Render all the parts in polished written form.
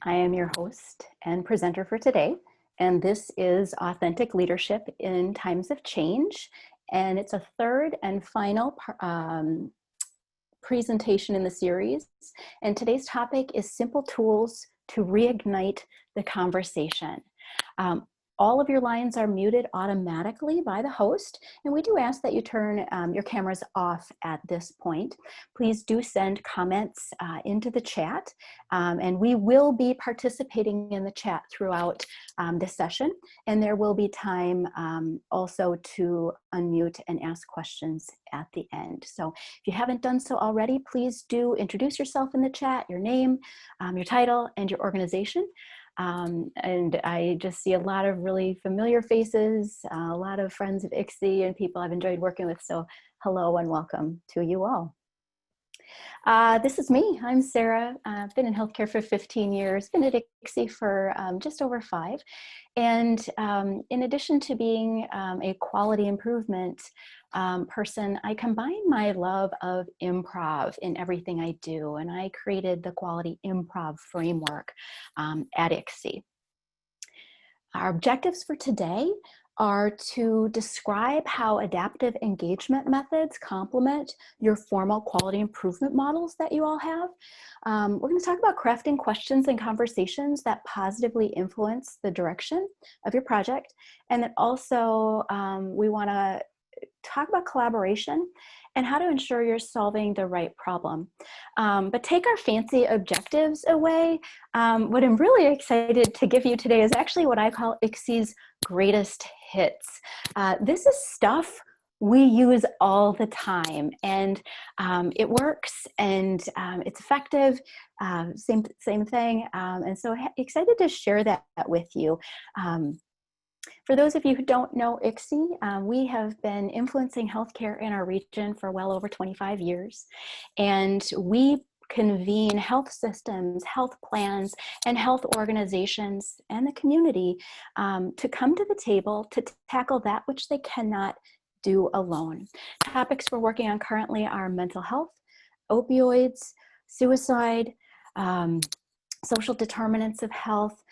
I am your host and presenter for today, and this is Authentic Leadership in Times of Change, and it's a third and final presentation in the series, and today's topic is simple tools to reignite the conversation. All of your lines are muted automatically by the host, and we do ask that you turn your cameras off at this point. Please do send comments into the chat, and we will be participating in the chat throughout this session, and there will be time also to unmute and ask questions at the end. So if you haven't done so already, please do introduce yourself in the chat, your name, your title, and your organization. And I just see a lot of really familiar faces, a lot of friends of ICSI and people I've enjoyed working with. So hello and welcome to you all. This is me. I'm Sarah. I've been in healthcare for 15 years, been at ICSI for just over 5. And in addition to being a quality improvement person, I combine my love of improv in everything I do. And I created the quality improv framework at ICSI. Our objectives for today are to describe how adaptive engagement methods complement your formal quality improvement models that you all have. We're going to talk about crafting questions and conversations that positively influence the direction of your project. And then also we want to talk about collaboration and how to ensure you're solving the right problem. But take our fancy objectives away. What I'm really excited to give you today is actually what I call ICSI's greatest hits. This is stuff we use all the time, and it works, and it's effective. Same thing. And so excited to share that with you. For those of you who don't know ICSI, we have been influencing healthcare in our region for well over 25 years. And we convene health systems, health plans, and health organizations and the community to come to the table to tackle that which they cannot do alone. Topics we're working on currently are mental health, opioids, suicide, social determinants of health,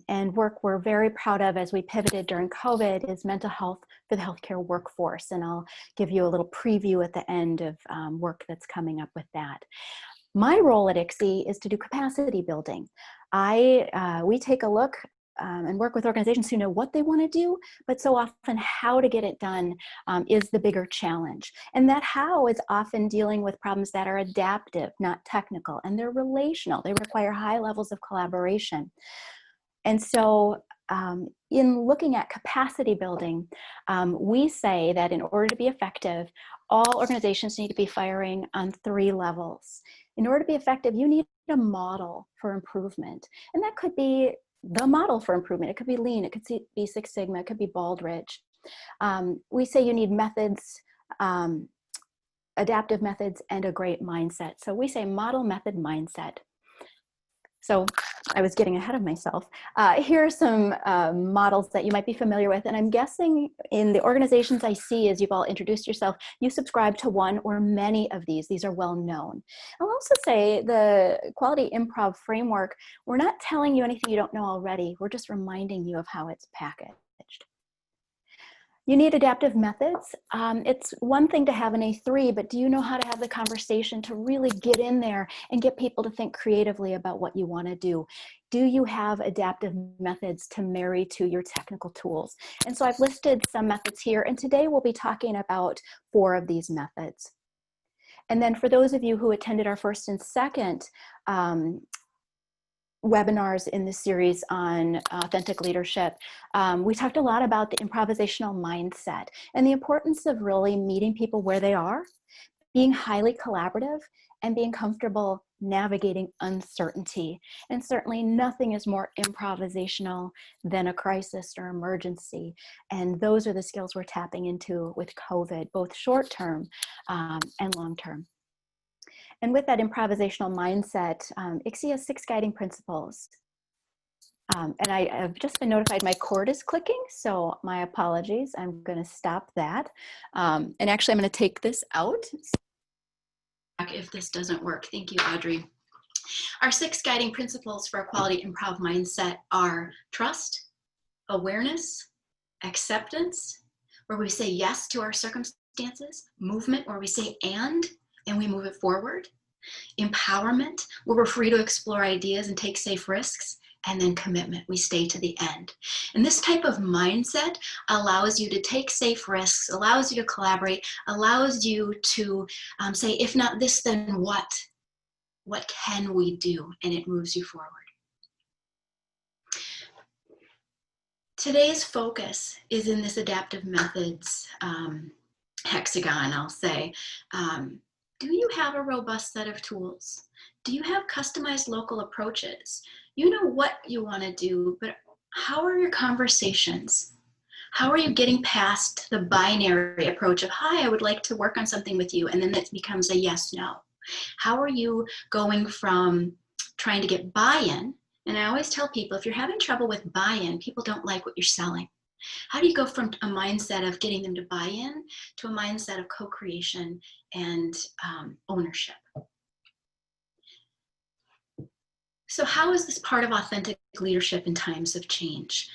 and work we're very proud of as we pivoted during COVID is mental health for the healthcare workforce. And I'll give you a little preview at the end of work that's coming up with that. My role at ICSI is to do capacity building. We take a look and work with organizations who know what they want to do, but so often how to get it done is the bigger challenge. And that how is often dealing with problems that are adaptive, not technical, and they're relational. They require high levels of collaboration. And so in looking at capacity building, we say that in order to be effective, all organizations need to be firing on 3 levels. In order to be effective, you need a model for improvement. And that could be the model for improvement. It could be Lean, it could be Six Sigma, it could be Baldrige. We say you need methods, adaptive methods, and a great mindset. So we say model, method, mindset. So I was getting ahead of myself. Here are some models that you might be familiar with. And I'm guessing in the organizations I see as you've all introduced yourself, you subscribe to one or many of these. These are well known. I'll also say the quality improv framework, we're not telling you anything you don't know already. We're just reminding you of how it's packaged. You need adaptive methods. It's one thing to have an A3, but do you know how to have the conversation to really get in there and get people to think creatively about what you want to do? Do you have adaptive methods to marry to your technical tools? And so I've listed some methods here, and today we'll be talking about 4 of these methods. And then for those of you who attended our first and second webinars in this series on authentic leadership, we talked a lot about the improvisational mindset and the importance of really meeting people where they are, being highly collaborative, and being comfortable navigating uncertainty. And certainly nothing is more improvisational than a crisis or emergency. And those are the skills we're tapping into with COVID, both short-term and long-term. And with that improvisational mindset, ICSI has 6 guiding principles. And I have just been notified my cord is clicking, so my apologies. I'm going to stop that. And actually, I'm going to take this out if this doesn't work. Thank you, Audrey. Our 6 guiding principles for a quality improv mindset are trust, awareness, acceptance, where we say yes to our circumstances, movement, where we say and we move it forward, empowerment, where we're free to explore ideas and take safe risks, and then commitment, we stay to the end. And this type of mindset allows you to take safe risks, allows you to collaborate, allows you to say, if not this, then what? What can we do? And it moves you forward. Today's focus is in this adaptive methods hexagon, I'll say. Do you have a robust set of tools? Do you have customized local approaches? You know what you want to do, but how are your conversations? How are you getting past the binary approach of, hi, I would like to work on something with you, and then it becomes a yes, no? How are you going from trying to get buy-in? And I always tell people, if you're having trouble with buy-in, people don't like what you're selling. How do you go from a mindset of getting them to buy in to a mindset of co-creation and ownership? So how is this part of authentic leadership in times of change?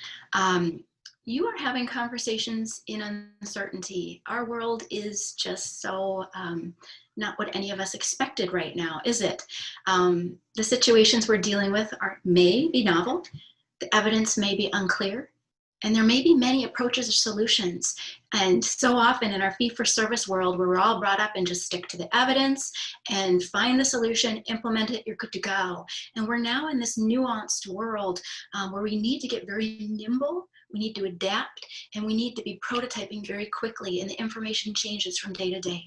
You are having conversations in uncertainty. Our world is just so not what any of us expected right now, is it? The situations we're dealing with may be novel, the evidence may be unclear, and there may be many approaches or solutions. And so often in our fee-for-service world, where we're all brought up and just stick to the evidence and find the solution, implement it, you're good to go. And we're now in this nuanced world where we need to get very nimble, we need to adapt, and we need to be prototyping very quickly, and the information changes from day to day.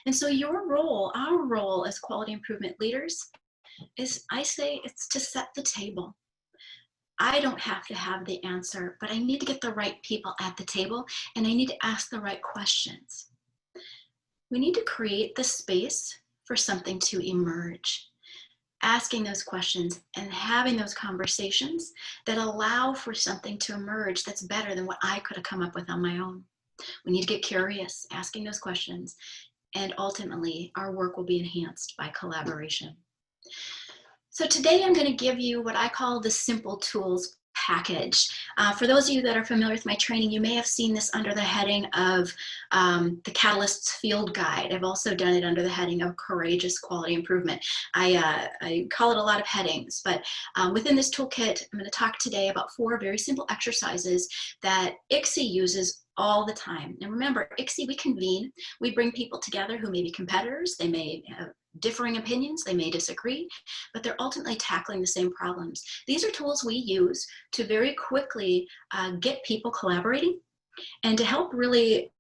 And so your role, our role as quality improvement leaders is, I say, it's to set the table. I don't have to have the answer, but I need to get the right people at the table, and I need to ask the right questions. We need to create the space for something to emerge. Asking those questions and having those conversations that allow for something to emerge that's better than what I could have come up with on my own. We need to get curious, asking those questions, and ultimately our work will be enhanced by collaboration. So today I'm going to give you what I call the simple tools package. For those of you that are familiar with my training, you may have seen this under the heading of the Catalyst's Field Guide. I've also done it under the heading of Courageous Quality Improvement. I call it a lot of headings, but within this toolkit, I'm going to talk today about 4 very simple exercises that ICSE uses all the time. And remember, ICSE, we convene, we bring people together who may be competitors, they may have differing opinions, they may disagree, but they're ultimately tackling the same problems. These are tools we use to very quickly get people collaborating and to help really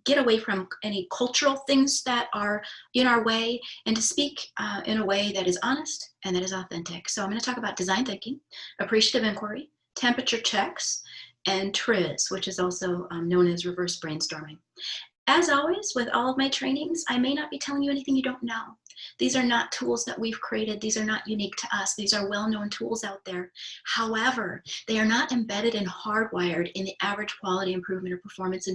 get away from any cultural things that are in our way, and to speak in a way that is honest and that is authentic. So I'm going to talk about design thinking, appreciative inquiry, temperature checks, and TRIZ, which is also known as reverse brainstorming. As always, with all of my trainings, I may not be telling you anything you don't know. These are not tools that we've created. These are not unique to us. These are well-known tools out there. However, they are not embedded and hardwired in the average quality improvement or performance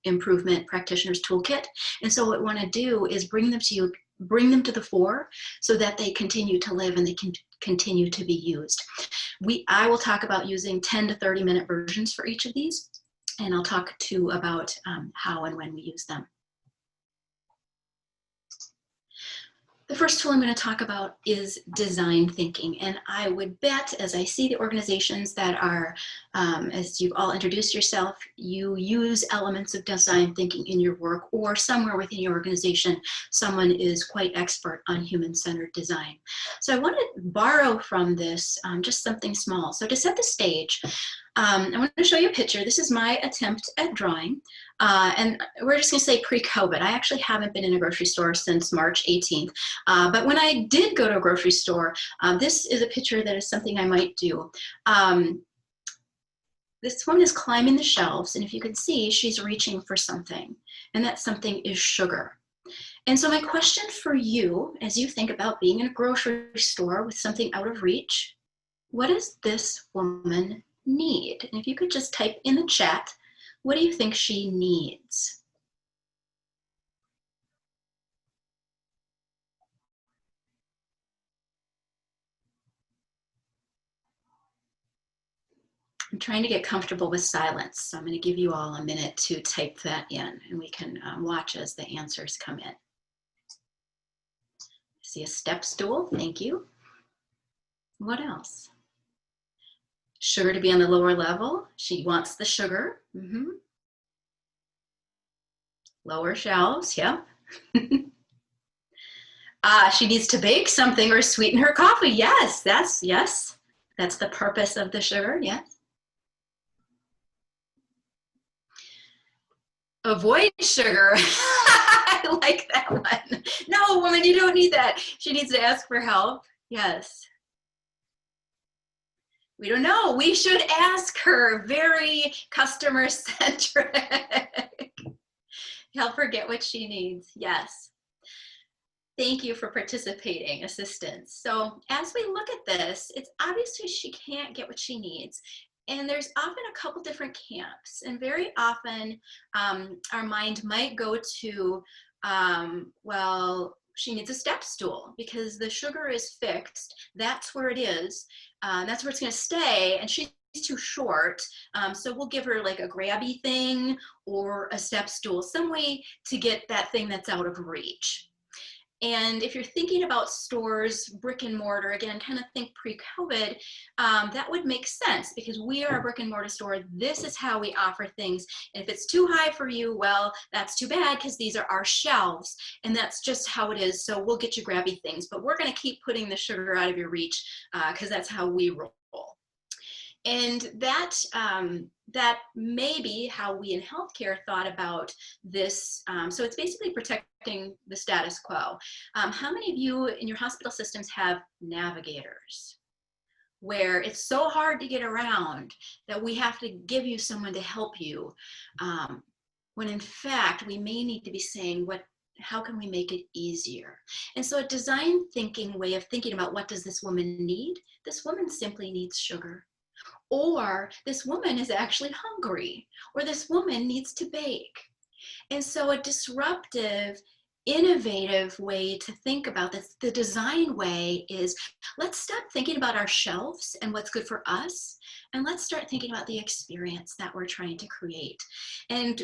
improvement practitioner's toolkit. And so what we want to do is bring them to you, bring them to the fore so that they continue to live and they can continue to be used. I will talk about using 10 to 30 minute versions for each of these, and I'll talk too about how and when we use them. The first tool I'm going to talk about is design thinking. And I would bet, as I see the organizations that are, as you've all introduced yourself, you use elements of design thinking in your work, or somewhere within your organization, someone is quite expert on human-centered design. So I want to borrow from this just something small. So to set the stage, I want to show you a picture. This is my attempt at drawing. And we're just going to say pre-COVID. I actually haven't been in a grocery store since March 18th. But when I did go to a grocery store, this is a picture that is something I might do. This woman is climbing the shelves, and if you can see, she's reaching for something. And that something is sugar. And so my question for you, as you think about being in a grocery store with something out of reach, what does this woman need? And if you could just type in the chat, what do you think she needs? I'm trying to get comfortable with silence, so I'm going to give you all a minute to type that in, and we can watch as the answers come in. I see a step stool, thank you. What else? Sugar to be on the lower level. She wants the sugar. Lower shelves, yep. She needs to bake something or sweeten her coffee. Yes, that's the purpose of the sugar, yes. Avoid sugar. I like that one. No, woman, you don't need that. She needs to ask for help. Yes. We don't know. We should ask her. Very customer centric. Help her get what she needs. Yes. Thank you for participating, assistants. So as we look at this, it's obviously she can't get what she needs. And there's often a couple different camps. And very often our mind might go to, well, she needs a step stool because the sugar is fixed. That's where it is. That's where it's going to stay. And she's too short. So we'll give her like a grabby thing or a step stool, some way to get that thing that's out of reach. And if you're thinking about stores, brick and mortar, again, kind of think pre-COVID, that would make sense because we are a brick and mortar store. This is how we offer things. And if it's too high for you, well, that's too bad because these are our shelves and that's just how it is. So we'll get you grabby things, but we're going to keep putting the sugar out of your reach because that's how we roll. And that may be how we in healthcare thought about this. So it's basically protecting the status quo. How many of you in your hospital systems have navigators where it's so hard to get around that we have to give you someone to help you? When in fact, we may need to be saying, how can we make it easier? And so a design thinking way of thinking about what does this woman need? This woman simply needs sugar. Or this woman is actually hungry, or this woman needs to bake. And so a disruptive, innovative way to think about this, the design way, is let's stop thinking about our shelves and what's good for us, and let's start thinking about the experience that we're trying to create. And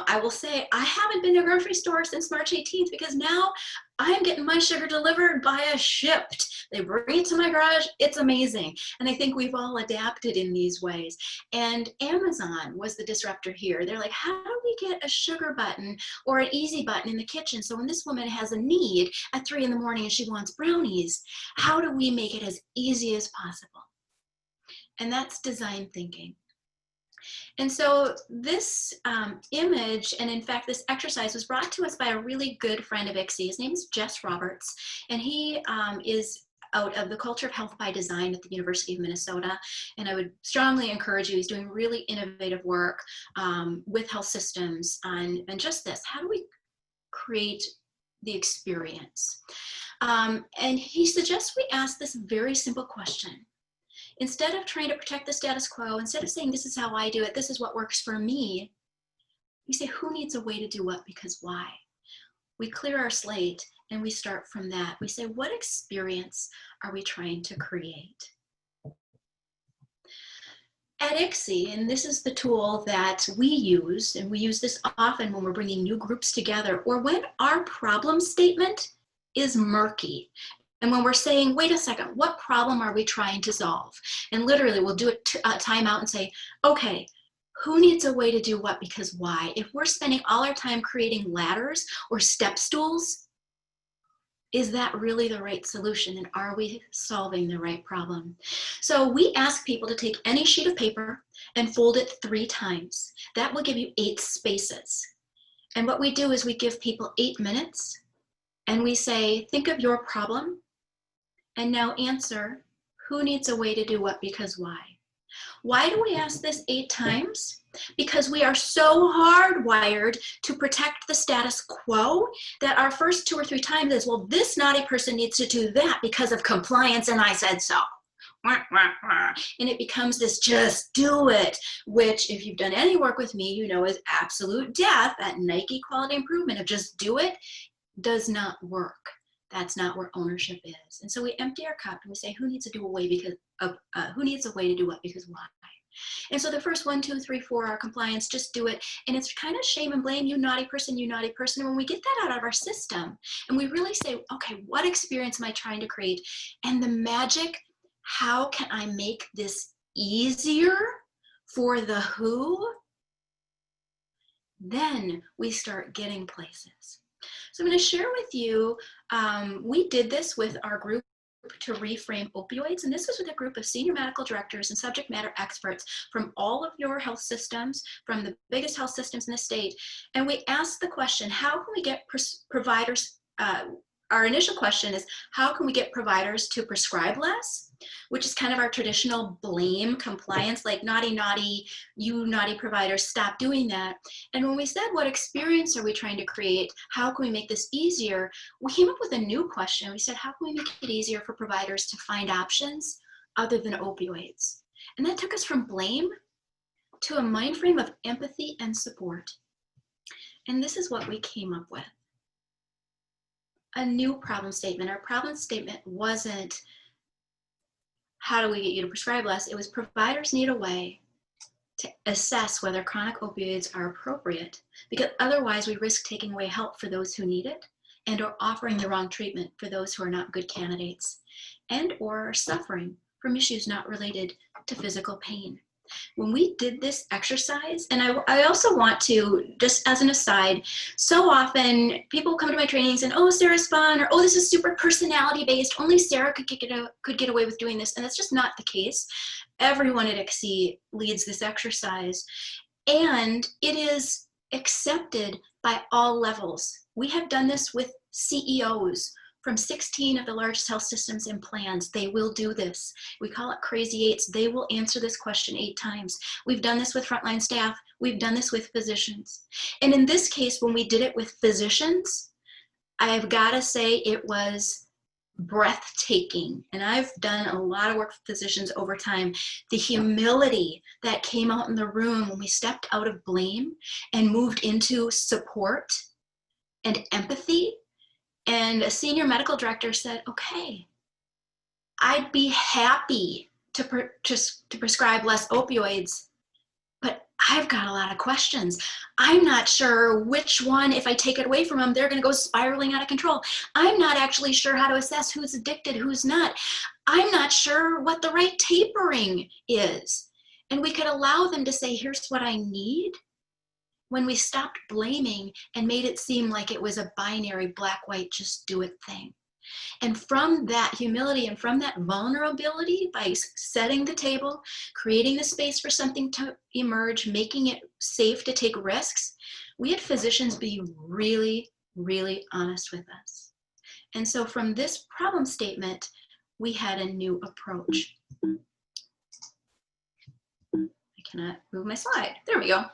I will say I haven't been to a grocery store since March 18th because now I'm getting my sugar delivered by a shipped. They bring it to my garage. It's amazing. And I think we've all adapted in these ways. And Amazon was the disruptor here. They're like, how do we get a sugar button or an easy button in the kitchen? So when this woman has a need at 3 in the morning and she wants brownies, how do we make it as easy as possible? And that's design thinking. And so this image, and in fact this exercise, was brought to us by a really good friend of ICSE. His name is Jess Roberts, and he is out of the Culture of Health by Design at the University of Minnesota. And I would strongly encourage you, he's doing really innovative work with health systems on just this. How do we create the experience? And he suggests we ask this very simple question. Instead of trying to protect the status quo, instead of saying, this is how I do it, this is what works for me, we say, who needs a way to do what, because why? We clear our slate and we start from that. We say, what experience are we trying to create? At ICSE, and this is the tool that we use, and we use this often when we're bringing new groups together, or when our problem statement is murky. And when we're saying, wait a second, what problem are we trying to solve? And literally we'll do a timeout and say, okay, who needs a way to do what, because why? If we're spending all our time creating ladders or step stools, is that really the right solution? And are we solving the right problem? So we ask people to take any sheet of paper and fold it 3 times. That will give you 8 spaces. And what we do is we give people 8 minutes and we say, think of your problem. And now answer, who needs a way to do what, because why? Why do we ask this 8 times? Because we are so hardwired to protect the status quo that our first 2 or 3 times is, well, this naughty person needs to do that because of compliance and I said so. And it becomes this just do it, which if you've done any work with me, you know is absolute death. That Nike quality improvement of just do it does not work. That's not where ownership is. And so we empty our cup and we say, who needs to do away because of, who needs a way to do what, because why? And so the first 1, 2, 3, 4 are compliance, just do it. And it's kind of shame and blame, you naughty person, you naughty person. And when we get that out of our system and we really say, okay, what experience am I trying to create? And the magic, how can I make this easier for the who? Then we start getting places. So I'm going to share with you, we did this with our group to reframe opioids, and this was with a group of senior medical directors and subject matter experts from all of your health systems, from the biggest health systems in the state, and we asked the question, how can we get providers, our initial question is, how can we get providers to prescribe less, which is kind of our traditional blame compliance, like naughty, naughty, you naughty providers, stop doing that. And when we said, what experience are we trying to create? How can we make this easier? We came up with a new question. We said, how can we make it easier for providers to find options other than opioids? And that took us from blame to a mind frame of empathy and support. And this is what we came up with. A new problem statement. Our problem statement wasn't, how do we get you to prescribe less? It was, providers need a way to assess whether chronic opioids are appropriate, because otherwise we risk taking away help for those who need it and or offering the wrong treatment for those who are not good candidates and or are suffering from issues not related to physical pain. When we did this exercise, and I also want to, just as an aside, so often people come to my trainings and, oh, Sarah's fun, or, oh, this is super personality based, only Sarah could get away with doing this, and that's just not the case. Everyone at ICSI leads this exercise, and it is accepted by all levels. We have done this with CEOs from 16 of the largest health systems and plans. They will do this. We call it Crazy Eights. They will answer this question 8 times. We've done this with frontline staff. We've done this with physicians. And in this case, when we did it with physicians, I've got to say it was breathtaking. And I've done a lot of work with physicians over time. The humility that came out in the room when we stepped out of blame and moved into support and empathy. And a senior medical director said, okay, I'd be happy to prescribe less opioids, but I've got a lot of questions. I'm not sure which one, if I take it away from them, they're going to go spiraling out of control. I'm not actually sure how to assess who's addicted, who's not. I'm not sure what the right tapering is. And we could allow them to say, here's what I need. When we stopped blaming and made it seem like it was a binary black, white, just do it thing. And from that humility and from that vulnerability, by setting the table, creating the space for something to emerge, making it safe to take risks, we had physicians be really, really honest with us. And so from this problem statement, we had a new approach. I cannot move my slide. There we go.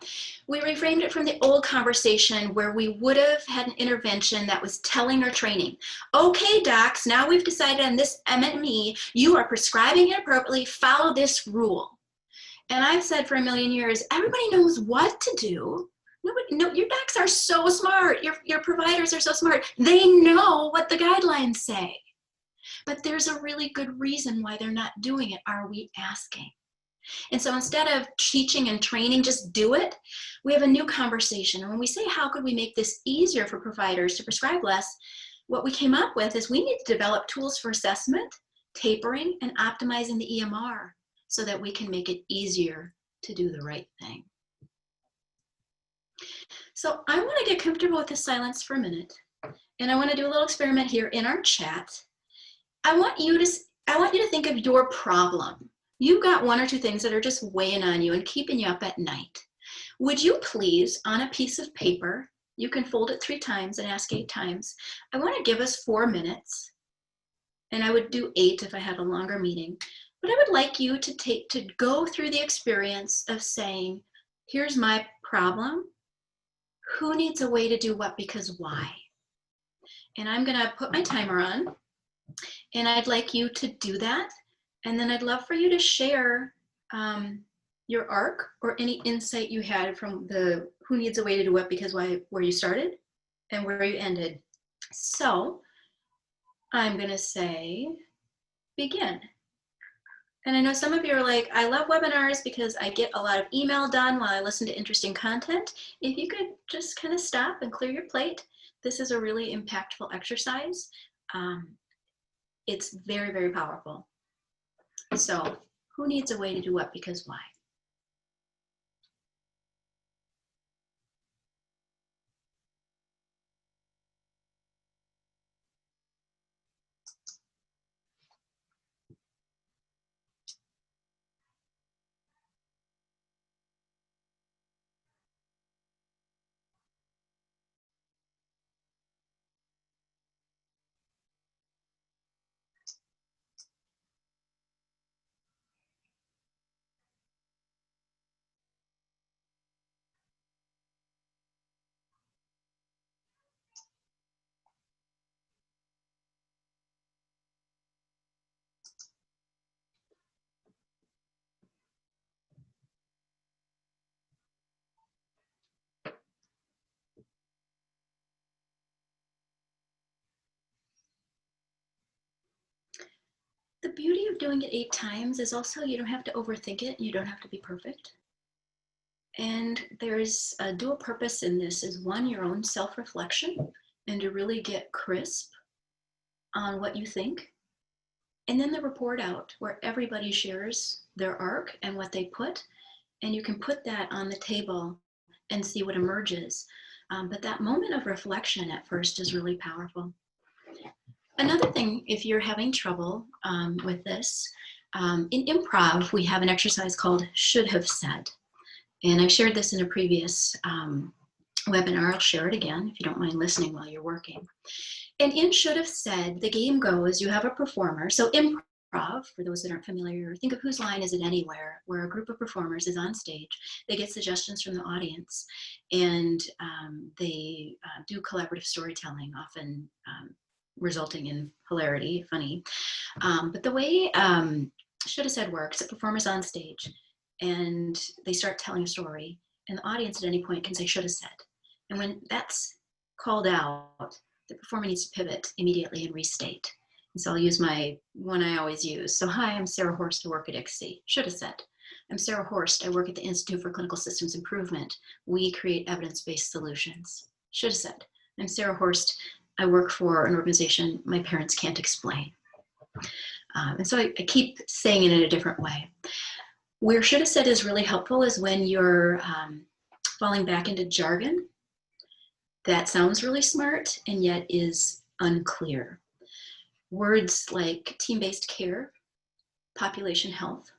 We reframed it from the old conversation where we would have had an intervention that was telling or training. Okay, docs, now we've decided on this MME, you are prescribing it appropriately, follow this rule. And I've said for a million years, everybody knows what to do. Your docs are so smart. Your providers are so smart. They know what the guidelines say. But there's a really good reason why they're not doing it. Are we asking? And so instead of teaching and training, just do it, we have a new conversation. And when we say, how could we make this easier for providers to prescribe less, what we came up with is we need to develop tools for assessment, tapering, and optimizing the EMR so that we can make it easier to do the right thing. So I want to get comfortable with the silence for a minute. And I want to do a little experiment here in our chat. I want you to think of your problem. You've got 1 or 2 things that are just weighing on you and keeping you up at night. Would you please, on a piece of paper, you can fold it 3 times and ask 8 times, I want to give us 4 minutes, and I would do 8 if I had a longer meeting, but I would like you to go through the experience of saying, here's my problem, who needs a way to do what, because why? And I'm going to put my timer on, and I'd like you to do that. And then I'd love for you to share your arc or any insight you had from the who needs a way to do what, because why, where you started and where you ended. So I'm going to say, begin. And I know some of you are like, I love webinars because I get a lot of email done while I listen to interesting content. If you could just kind of stop and clear your plate, this is a really impactful exercise. It's very, very powerful. So who needs a way to do what, because why? The beauty of doing it 8 times is also you don't have to overthink it. You don't have to be perfect. And there's a dual purpose in this is one, your own self-reflection and to really get crisp on what you think. And then the report out where everybody shares their arc and what they put. And you can put that on the table and see what emerges. But that moment of reflection at first is really powerful. Another thing, if you're having trouble with this, in improv, we have an exercise called should have said. And I've shared this in a previous webinar. I'll share it again if you don't mind listening while you're working. And in should have said, the game goes, you have a performer. So improv, for those that aren't familiar, think of Whose Line Is It Anywhere, where a group of performers is on stage. They get suggestions from the audience, and they do collaborative storytelling, often resulting in hilarity, funny. But the way should have said works, the performer's on stage, and they start telling a story, and the audience at any point can say should have said. And when that's called out, the performer needs to pivot immediately and restate. And so I'll use my one I always use. So, hi, I'm Sarah Horst, I work at ICSI. Should have said. I'm Sarah Horst, I work at the Institute for Clinical Systems Improvement. We create evidence-based solutions. Should have said. I'm Sarah Horst, I work for an organization my parents can't explain. And so I keep saying it in a different way. Where should have said is really helpful is when you're falling back into jargon that sounds really smart and yet is unclear. Words like team-based care, population health,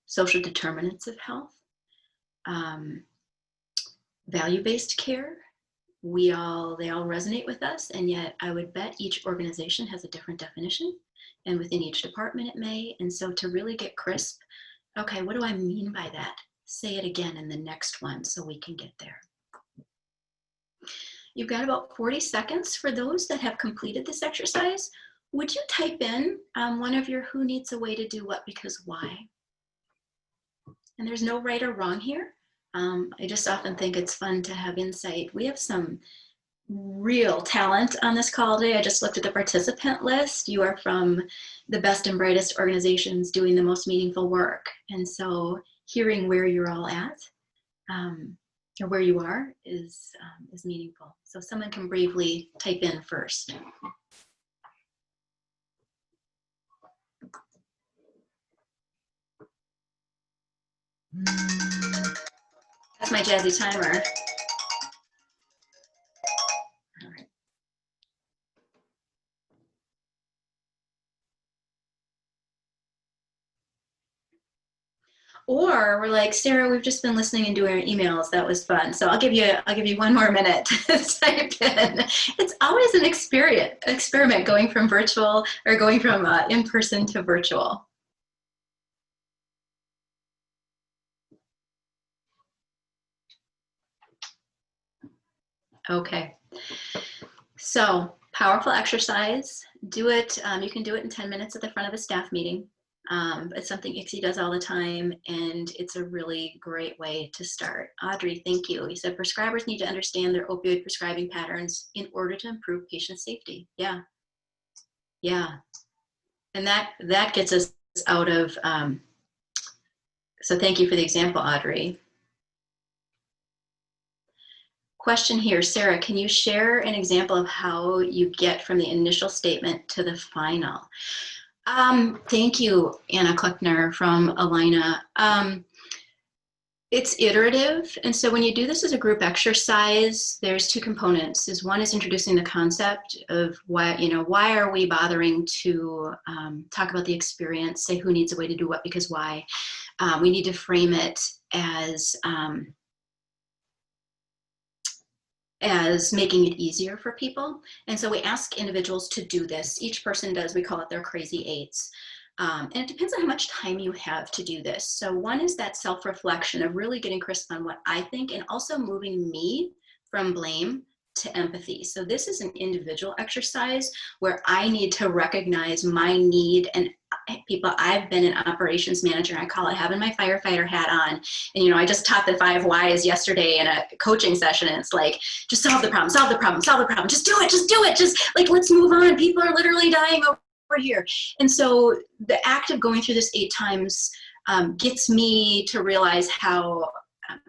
social determinants of health, value-based care, they all resonate with us, and yet I would bet each organization has a different definition, and within each department it may. And so to really get crisp, okay, what do I mean by that? Say it again in the next one so we can get there. You've got about 40 seconds for those that have completed this exercise. Would you type in one of your who needs a way to do what, because why? And there's no right or wrong here. I just often think it's fun to have insight. We have some real talent on this call today. I just looked at the participant list. You are from the best and brightest organizations doing the most meaningful work. And so hearing where you're all at, or where you are, is meaningful. So someone can briefly type in first. That's my jazzy timer. All right. Or we're like, Sarah, we've just been listening and doing our emails. That was fun. So I'll give you 1 more minute to type in. It's always an experiment going from virtual or going from in-person to virtual. Okay. So powerful exercise. Do it. You can do it in 10 minutes at the front of a staff meeting. It's something ICSI does all the time, and it's a really great way to start. Audrey, thank you. You said prescribers need to understand their opioid prescribing patterns in order to improve patient safety. Yeah. And that gets us out of So thank you for the example, Audrey. Question here, Sarah, can you share an example of how you get from the initial statement to the final? Thank you, Anna Kleckner from Alina. It's iterative, and so when you do this as a group exercise, there's two components. One is introducing the concept of why are we bothering to talk about the experience, say who needs a way to do what, because why. We need to frame it as making it easier for people. And so we ask individuals to do this. Each person does, we call it their crazy eights. And it depends on how much time you have to do this. So one is that self-reflection of really getting crisp on what I think, and also moving me from blame to empathy. So this is an individual exercise where I need to recognize my need. And people, I've been an operations manager, I call it having my firefighter hat on. And I just taught the 5 whys yesterday in a coaching session, and it's like, just solve the problem, solve the problem, solve the problem, just do it, just like, let's move on. People are literally dying over here. And so the act of going through this 8 times gets me to realize how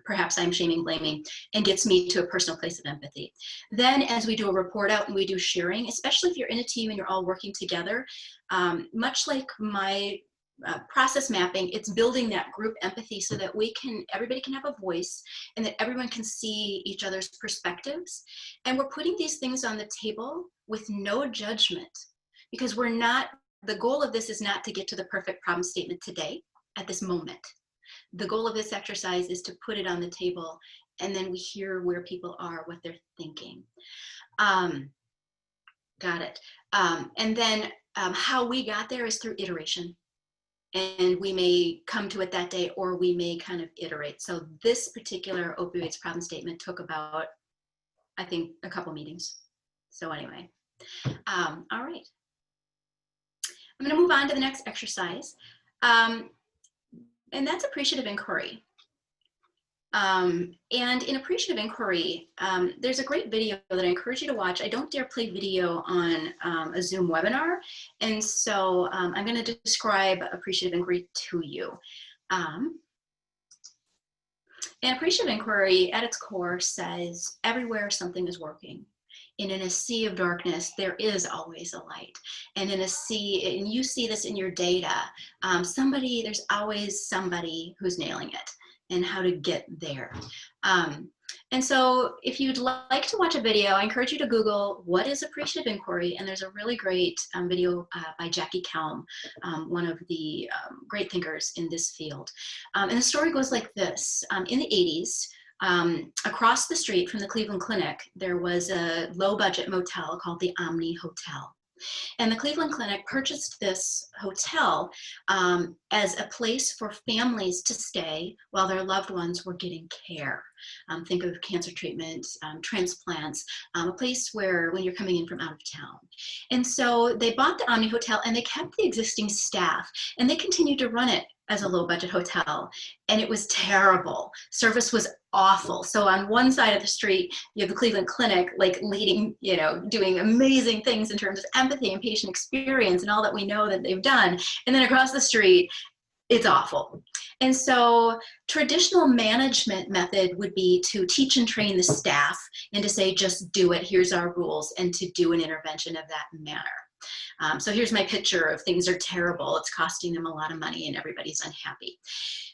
perhaps I'm shaming, blaming, and gets me to a personal place of empathy. Then as we do a report out and we do sharing, especially if you're in a team and you're all working together, much like my process mapping, it's building that group empathy so that everybody can have a voice and that everyone can see each other's perspectives. And we're putting these things on the table with no judgment, because the goal of this is not to get to the perfect problem statement today at this moment. The goal of this exercise is to put it on the table, and then we hear where people are, what they're thinking. Got it. And then how we got there is through iteration. And we may come to it that day, or we may kind of iterate. So this particular opioids problem statement took about, I think, a couple meetings. So anyway, all right. I'm going to move on to the next exercise. And that's appreciative inquiry. And in appreciative inquiry, there's a great video that I encourage you to watch. I don't dare play video on a Zoom webinar. And so I'm going to describe appreciative inquiry to you. And appreciative inquiry at its core says, everywhere something is working. And in a sea of darkness, there is always a light. And in a sea, and you see this in your data, there's always somebody who's nailing it and how to get there. And so if you'd like to watch a video, I encourage you to Google what is appreciative inquiry. And there's a really great video by Jackie Kelm, one of the great thinkers in this field. And the story goes like this. In the 80s, across the street from the Cleveland Clinic, there was a low-budget motel called the Omni Hotel. And the Cleveland Clinic purchased this hotel as a place for families to stay while their loved ones were getting care. Think of cancer treatment, transplants, a place where when you're coming in from out of town. And so they bought the Omni Hotel, and they kept the existing staff, and they continued to run it as a low budget hotel. And it was terrible. Service was awful. So on one side of the street, you have the Cleveland Clinic, like leading, doing amazing things in terms of empathy and patient experience and all that we know that they've done. And then across the street, it's awful. And so traditional management method would be to teach and train the staff and to say, just do it, here's our rules, and to do an intervention of that manner. So here's my picture of things are terrible. It's costing them a lot of money and everybody's unhappy.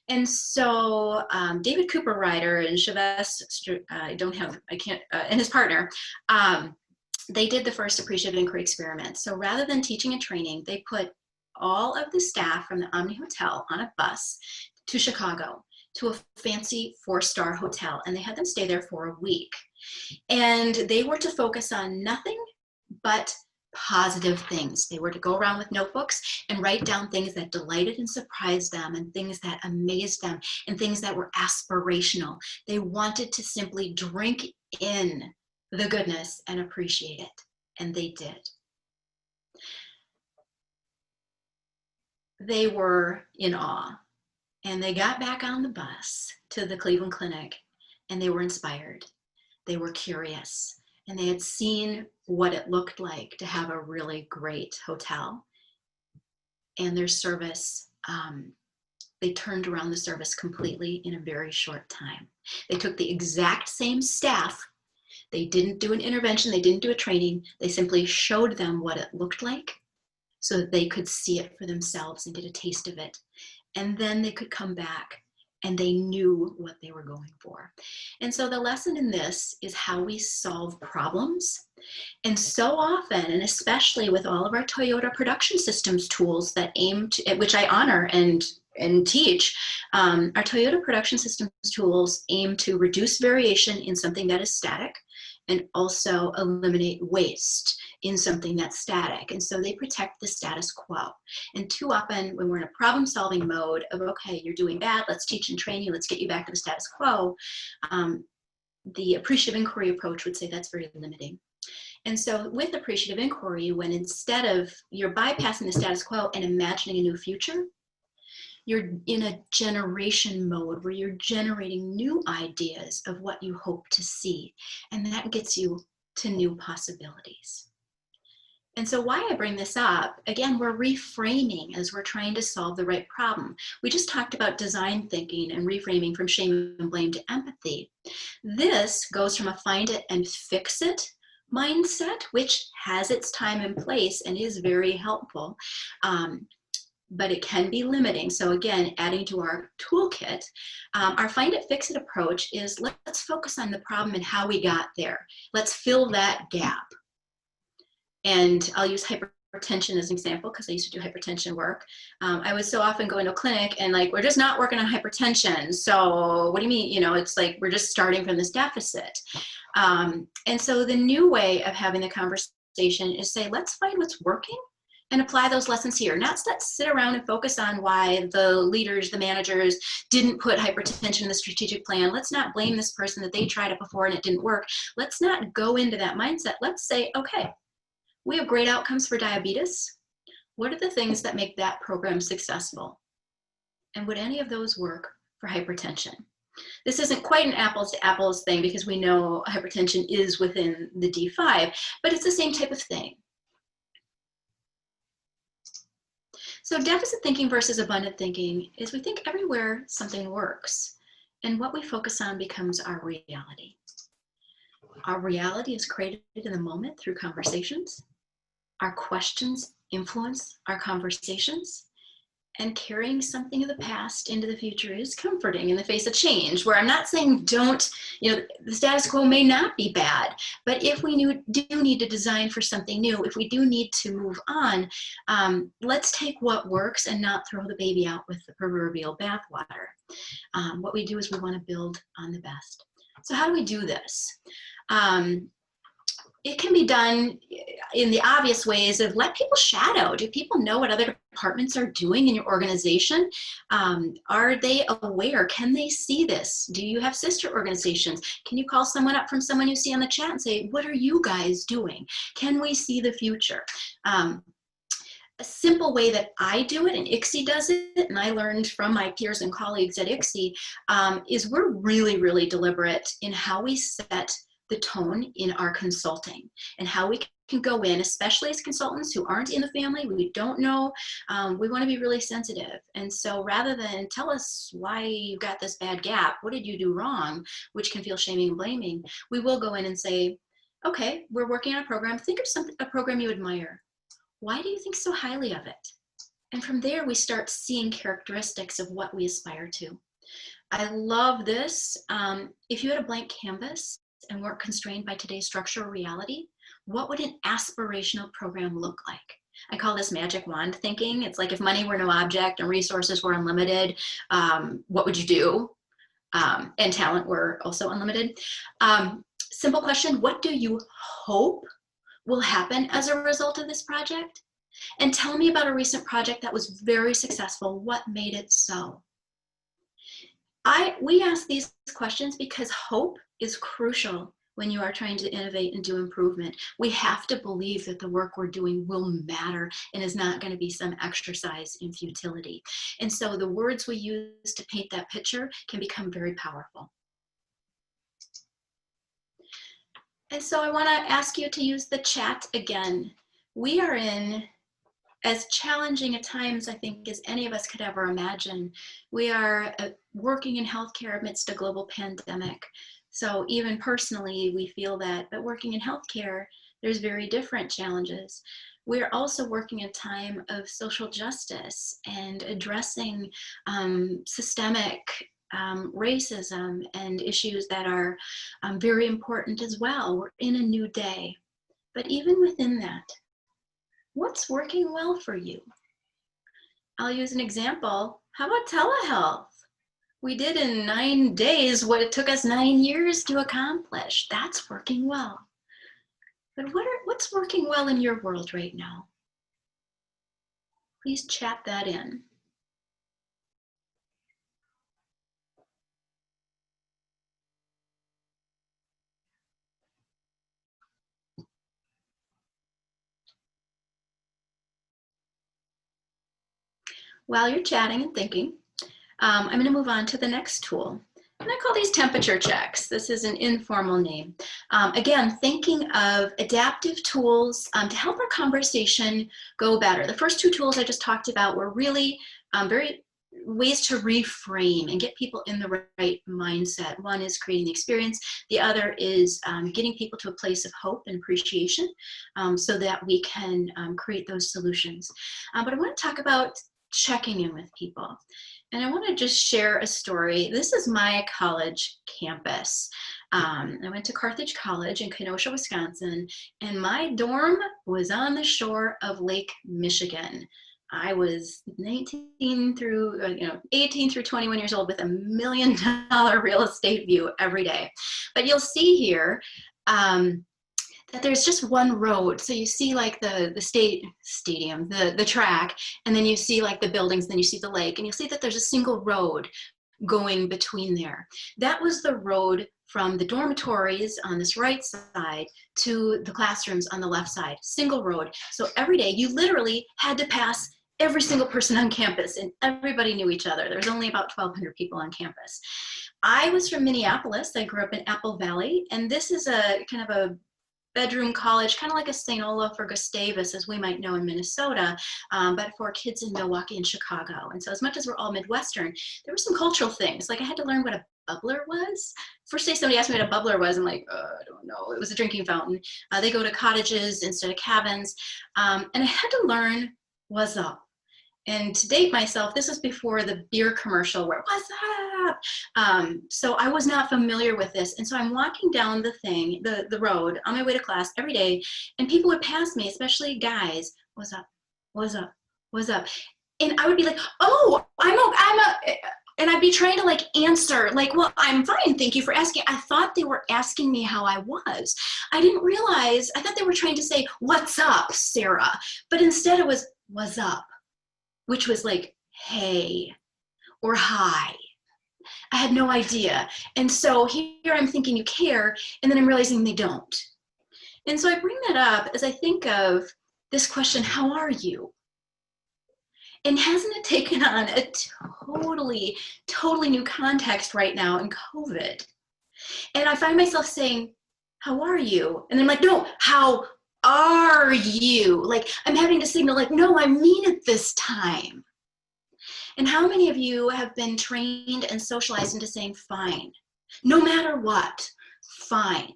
And so David Cooper Ryder and Chavez, and his partner, they did the first appreciative inquiry experiment. So rather than teaching and training, they put all of the staff from the Omni Hotel on a bus to Chicago, to a fancy 4-star hotel, and they had them stay there for a week. And they were to focus on nothing but positive things. They were to go around with notebooks and write down things that delighted and surprised them, and things that amazed them, and things that were aspirational. They wanted to simply drink in the goodness and appreciate it, and they did. They were in awe, and they got back on the bus to the Cleveland Clinic, and they were inspired. They were curious, and they had seen what it looked like to have a really great hotel, and their service they turned around the service completely in a very short time. They took the exact same staff. They didn't do an intervention. They didn't do a training. They simply showed them what it looked like so that they could see it for themselves and get a taste of it. And then they could come back and they knew what they were going for. And so the lesson in this is how we solve problems. And so often, and especially with all of our Toyota production systems tools that aim to, which I honor and teach, our Toyota production systems tools aim to reduce variation in something that is static and also eliminate waste in something that's static. And so they protect the status quo. And too often when we're in a problem-solving mode of, okay, you're doing bad, let's teach and train you, let's get you back to the status quo, the appreciative inquiry approach would say that's very limiting. And so with appreciative inquiry, when instead of you're bypassing the status quo and imagining a new future, you're in a generation mode where you're generating new ideas of what you hope to see. And that gets you to new possibilities. And so why I bring this up, again, we're reframing as we're trying to solve the right problem. We just talked about design thinking and reframing from shame and blame to empathy. This goes from a find it and fix it mindset, which has its time and place and is very helpful, but it can be limiting. So again, adding to our toolkit, our find it, fix it approach is let's focus on the problem and how we got there. Let's fill that gap. And I'll use hypertension as an example because I used to do hypertension work. I would so often go into a clinic and like, we're just not working on hypertension. So what do you mean? You know, it's like, we're just starting from this deficit. And so the new way of having the conversation is say, let's find what's working and apply those lessons here. Not let's sit around and focus on why the leaders, the managers didn't put hypertension in the strategic plan. Let's not blame this person that they tried it before and it didn't work. Let's not go into that mindset. Let's say, okay, we have great outcomes for diabetes. What are the things that make that program successful? And would any of those work for hypertension? This isn't quite an apples to apples thing because we know hypertension is within the D5, but it's the same type of thing. So deficit thinking versus abundant thinking is we think everywhere something works, and what we focus on becomes our reality. Our reality is created in the moment through conversations. Our questions influence our conversations, and carrying something of the past into the future is comforting in the face of change, where I'm not saying don't, the status quo may not be bad, but if we do need to design for something new, if we do need to move on, let's take what works and not throw the baby out with the proverbial bathwater. What we do is we want to build on the best. So how do we do this? It can be done in the obvious ways of let people shadow. Do people know what other departments are doing in your organization? Are they aware? Can they see this? Do you have sister organizations? Can you call someone up from someone you see on the chat and say, what are you guys doing? Can we see the future? A simple way that I do it, and ICSI does it, and I learned from my peers and colleagues at ICSI, is we're really, really deliberate in how we set the tone in our consulting and how we can go in, especially as consultants who aren't in the family, we don't know, we want to be really sensitive. And so rather than tell us why you got this bad gap, what did you do wrong, which can feel shaming and blaming, we will go in and say, okay, we're working on a program. Think of a program you admire. Why do you think so highly of it? And from there, we start seeing characteristics of what we aspire to. I love this. If you had a blank canvas and weren't constrained by today's structural reality, what would an aspirational program look like? I call this magic wand thinking. It's like if money were no object and resources were unlimited, what would you do? And talent were also unlimited. Simple question, what do you hope will happen as a result of this project? And tell me about a recent project that was very successful. What made it so? We ask these questions because hope is crucial when you are trying to innovate and do improvement. We have to believe that the work we're doing will matter and is not going to be some exercise in futility. And so the words we use to paint that picture can become very powerful. And so I want to ask you to use the chat again. We are in as challenging at times, I think, as any of us could ever imagine. We are working in healthcare amidst a global pandemic. So even personally, we feel that, but working in healthcare, there's very different challenges. We're also working in a time of social justice and addressing systemic racism and issues that are very important as well. We're in a new day. But even within that, what's working well for you? I'll use an example. How about telehealth? We did in 9 days what it took us 9 years to accomplish. That's working well. But what's working well in your world right now? Please chat that in. While you're chatting and thinking, I'm going to move on to the next tool. And I call these temperature checks. This is an informal name. Again, thinking of adaptive tools to help our conversation go better. The first two tools I just talked about were really very ways to reframe and get people in the right mindset. One is creating the experience. The other is getting people to a place of hope and appreciation so that we can create those solutions. But I want to talk about checking in with people. And I want to just share a story. This is my college campus. I went to Carthage College in Kenosha, Wisconsin, and my dorm was on the shore of Lake Michigan. I was 18 through 21 years old with $1 million real estate view every day. But you'll see here, that there's just one road. So you see like the stadium, the track, and then you see like the buildings, then you see the lake, and you'll see that there's a single road going between there. That was the road from the dormitories on this right side to the classrooms on the left side, single road. So every day you literally had to pass every single person on campus, and everybody knew each other. There was only about 1,200 people on campus. I was from Minneapolis. I grew up in Apple Valley, and this is a kind of a bedroom college, kind of like a St. Olaf or Gustavus, as we might know in Minnesota, but for kids in Milwaukee and Chicago. And so as much as we're all Midwestern, there were some cultural things. Like I had to learn what a bubbler was. First day somebody asked me what a bubbler was, I'm like, I don't know. It was a drinking fountain. They go to cottages instead of cabins. And I had to learn what's up. And to date myself, this was before the beer commercial where, what's up? So I was not familiar with this. And so I'm walking down the road on my way to class every day, and people would pass me, especially guys, what's up, what's up, what's up? And I would be like, oh, and I'd be trying to like answer, like, well, I'm fine, thank you for asking. I thought they were asking me how I was. I didn't realize, I thought they were trying to say, what's up, Sarah? But instead it was, what's up? Which was like, hey, or hi. I had no idea. And so here I'm thinking you care, and then I'm realizing they don't. And so I bring that up as I think of this question, how are you? And hasn't it taken on a totally new context right now in COVID? And I find myself saying, how are you? And I'm like, no, how are you? Like I'm having to signal like, no, I mean it this time. And how many of you have been trained and socialized into saying fine, no matter what, fine.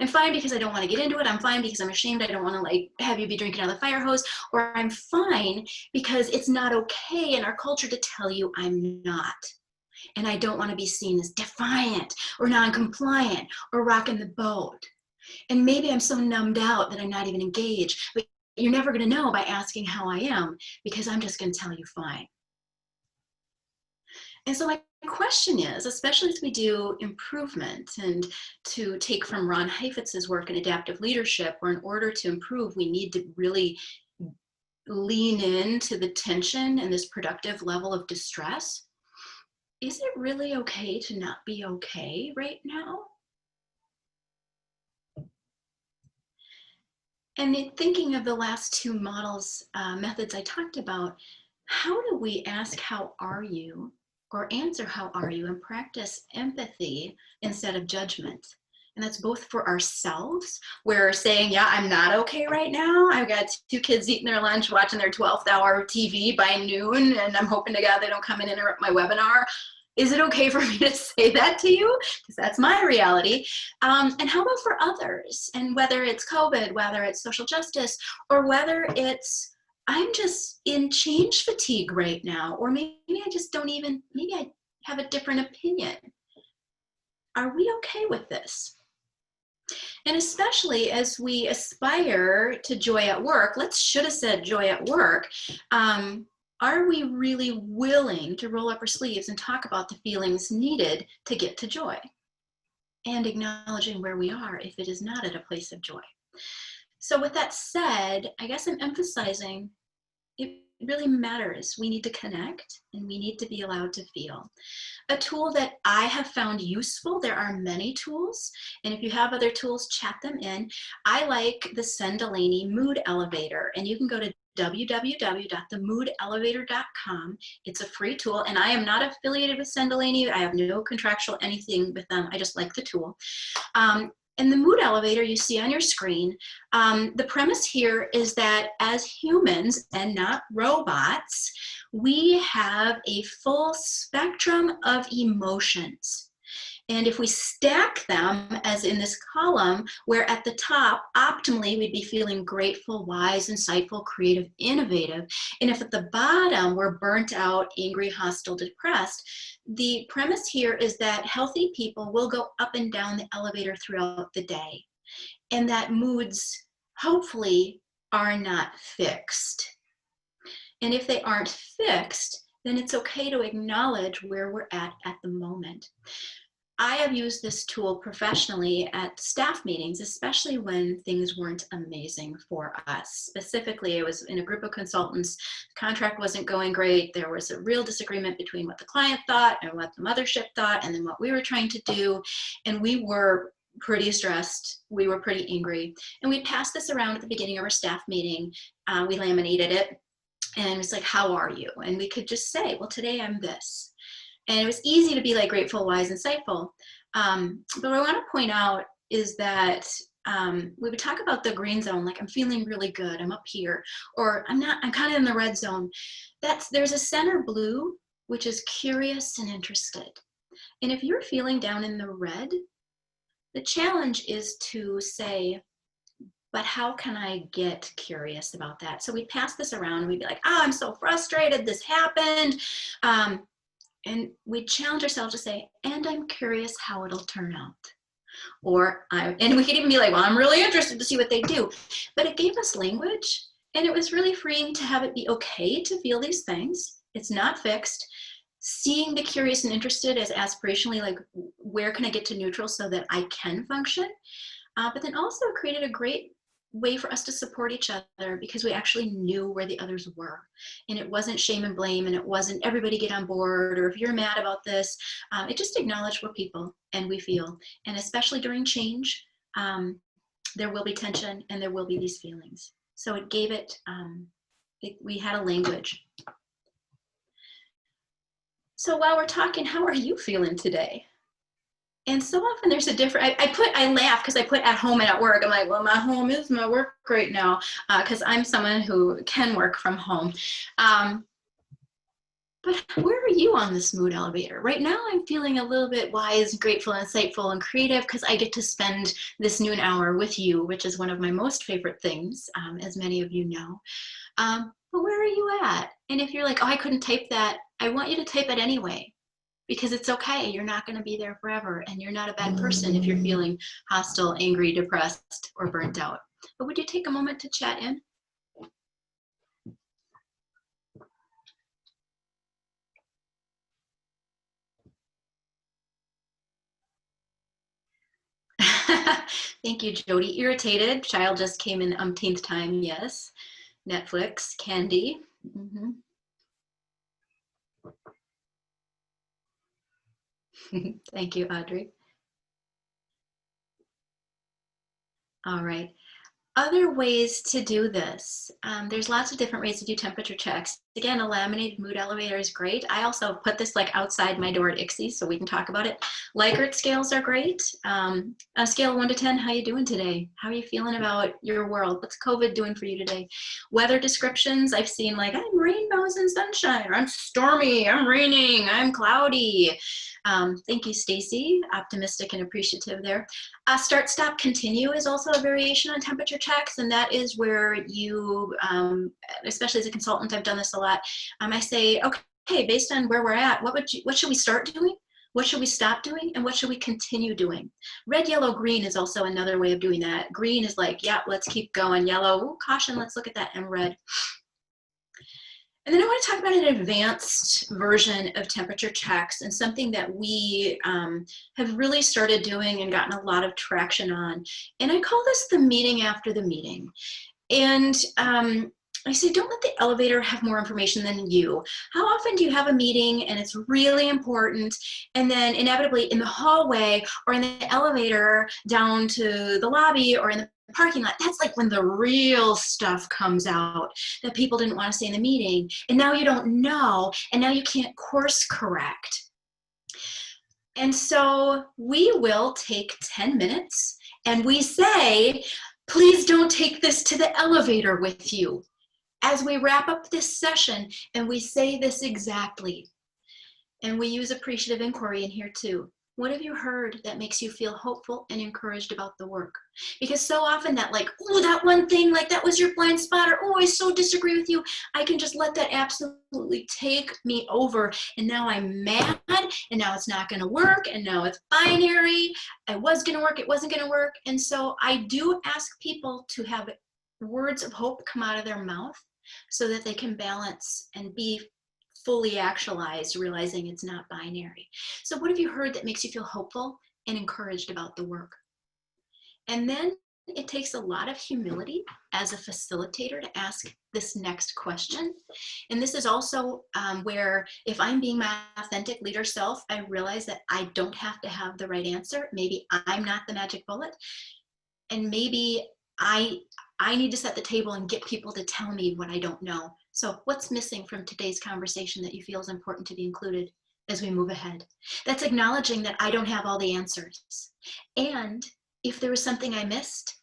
I'm fine because I don't want to get into it. I'm fine because I'm ashamed. I don't want to like have you be drinking out of the fire hose. Or I'm fine because it's not okay in our culture to tell you I'm not. And I don't want to be seen as defiant or non-compliant or rocking the boat. And maybe I'm so numbed out that I'm not even engaged. But you're never going to know by asking how I am, because I'm just going to tell you fine. And so my question is, especially as we do improvement and to take from Ron Heifetz's work in adaptive leadership, where in order to improve, we need to really lean into the tension and this productive level of distress. Is it really okay to not be okay right now? And in thinking of the last two methods I talked about, how do we ask, how are you? Or answer, how are you? And practice empathy instead of judgment. And that's both for ourselves. We're saying, yeah, I'm not okay right now. I've got 2 kids eating their lunch, watching their 12th hour TV by noon, and I'm hoping to God they don't come and interrupt my webinar. Is it okay for me to say that to you? Because that's my reality. And how about for others? And whether it's COVID, whether it's social justice, or whether it's, I'm just in change fatigue right now, or maybe I just don't even, maybe I have a different opinion. Are we okay with this? And especially as we aspire to joy at work, should have said joy at work. Are we really willing to roll up our sleeves and talk about the feelings needed to get to joy? And acknowledging where we are if it is not at a place of joy. So with that said, I guess I'm emphasizing it really matters. We need to connect and we need to be allowed to feel. A tool that I have found useful, there are many tools, and if you have other tools, chat them in. I like the Sendelaney Mood Elevator, and you can go to www.themoodelevator.com. It's a free tool, and I am not affiliated with Sendelaney. I have no contractual anything with them. I just like the tool. And the mood elevator you see on your screen, the premise here is that as humans and not robots, we have a full spectrum of emotions. And if we stack them, as in this column, where at the top, optimally, we'd be feeling grateful, wise, insightful, creative, innovative. And if at the bottom, we're burnt out, angry, hostile, depressed, the premise here is that healthy people will go up and down the elevator throughout the day. And that moods, hopefully, are not fixed. And if they aren't fixed, then it's okay to acknowledge where we're at the moment. I have used this tool professionally at staff meetings, especially when things weren't amazing for us. Specifically, I was in a group of consultants, the contract wasn't going great, there was a real disagreement between what the client thought and what the mothership thought, and then what we were trying to do, and we were pretty stressed, we were pretty angry, and we passed this around at the beginning of our staff meeting. We laminated it, and it's like, how are you? And we could just say, well, today I'm this. And it was easy to be like grateful, wise, insightful. But what I want to point out is that we would talk about the green zone, like I'm feeling really good, I'm up here, or I'm kind of in the red zone. There's a center blue, which is curious and interested. And if you're feeling down in the red, the challenge is to say, but how can I get curious about that? So we pass this around and we'd be like, oh, I'm so frustrated, this happened. And we challenge ourselves to say, and I'm curious how it'll turn out. And we could even be like, well, I'm really interested to see what they do. But it gave us language, and it was really freeing to have it be okay to feel these things. It's not fixed. Seeing the curious and interested as aspirationally, like, where can I get to neutral so that I can function? But then also created a great way for us to support each other because we actually knew where the others were. And it wasn't shame and blame, and it wasn't everybody get on board, or if you're mad about this, it just acknowledged we're people and we feel. And especially during change, there will be tension and there will be these feelings. So it gave it, we had a language. So while we're talking, how are you feeling today? And so often there's a different, I laugh because I put at home and at work. I'm like, well, my home is my work right now because I'm someone who can work from home. But where are you on this mood elevator? Right now I'm feeling a little bit wise, grateful, insightful, and creative because I get to spend this noon hour with you, which is one of my most favorite things, as many of you know. But where are you at? And if you're like, oh, I couldn't type that, I want you to type it anyway. Because it's okay, you're not going to be there forever, and you're not a bad person if you're feeling hostile, angry, depressed, or burnt out. But would you take a moment to chat in? Thank you, Jody. Irritated, child just came in umpteenth time, yes. Netflix, candy. Mm-hmm. Thank you, Audrey. All right. Other ways to do this. There's lots of different ways to do temperature checks. Again, a laminated mood elevator is great. I also put this like outside my door at ICSI so we can talk about it. Likert scales are great. On a scale of 1 to 10, how you doing today? How are you feeling about your world? What's COVID doing for you today? Weather descriptions, I've seen like, I'm rainbows and sunshine, or I'm stormy, I'm raining, I'm cloudy. Thank you, Stacy. Optimistic and appreciative there. Start, stop, continue is also a variation on temperature checks, and that is where you, especially as a consultant, I've done this a lot. I say, okay, based on where we're at, what should we start doing? What should we stop doing? And what should we continue doing? Red, yellow, green is also another way of doing that. Green is like, yeah, let's keep going. Yellow, ooh, caution, let's look at that. And red. And then I want to talk about an advanced version of temperature checks, and something that we have really started doing and gotten a lot of traction on. And I call this the meeting after the meeting. And I say, don't let the elevator have more information than you. How often do you have a meeting and it's really important, and then inevitably in the hallway or in the elevator down to the lobby or in the parking lot, that's like when the real stuff comes out that people didn't want to say in the meeting, and now you don't know, and now you can't course correct. And so we will take 10 minutes and we say, please don't take this to the elevator with you. As we wrap up this session, and we say this exactly, and we use appreciative inquiry in here too. What have you heard that makes you feel hopeful and encouraged about the work? Because so often that like, oh, that one thing, like that was your blind spot, or oh, I so disagree with you. I can just let that absolutely take me over. And now I'm mad, and now it's not gonna work, and now it's binary. It was gonna work, it wasn't gonna work. And so I do ask people to have words of hope come out of their mouth so that they can balance and be fully actualized, realizing it's not binary. So what have you heard that makes you feel hopeful and encouraged about the work? And then it takes a lot of humility as a facilitator to ask this next question. And this is also where, if I'm being my authentic leader self, I realize that I don't have to have the right answer. Maybe I'm not the magic bullet, and maybe I need to set the table and get people to tell me what I don't know. So what's missing from today's conversation that you feel is important to be included as we move ahead? That's acknowledging that I don't have all the answers. And if there was something I missed,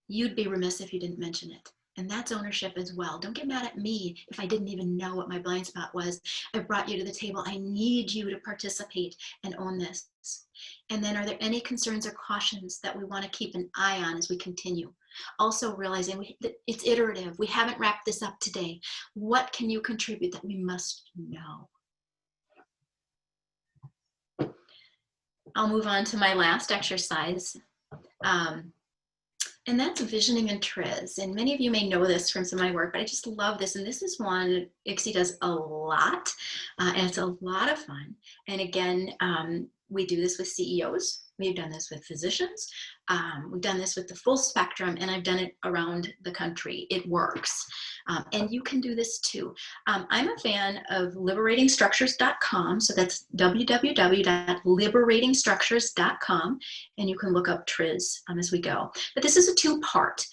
you'd be remiss if you didn't mention it. And that's ownership as well. Don't get mad at me if I didn't even know what my blind spot was. I brought you to the table. I need you to participate and own this. And then, are there any concerns or cautions that we want to keep an eye on as we continue? Also realizing that it's iterative. We haven't wrapped this up today. What can you contribute that we must know? I'll move on to my last exercise. And that's visioning and TRIZ. And many of you may know this from some of my work, but I just love this. And this is one ICSI does a lot, and it's a lot of fun. And again, we do this with CEOs. We've done this with physicians. We've done this with the full spectrum, and I've done it around the country. It works. And you can do this too. I'm a fan of liberatingstructures.com. So that's www.liberatingstructures.com. And you can look up TRIZ as we go. But this is a two-part.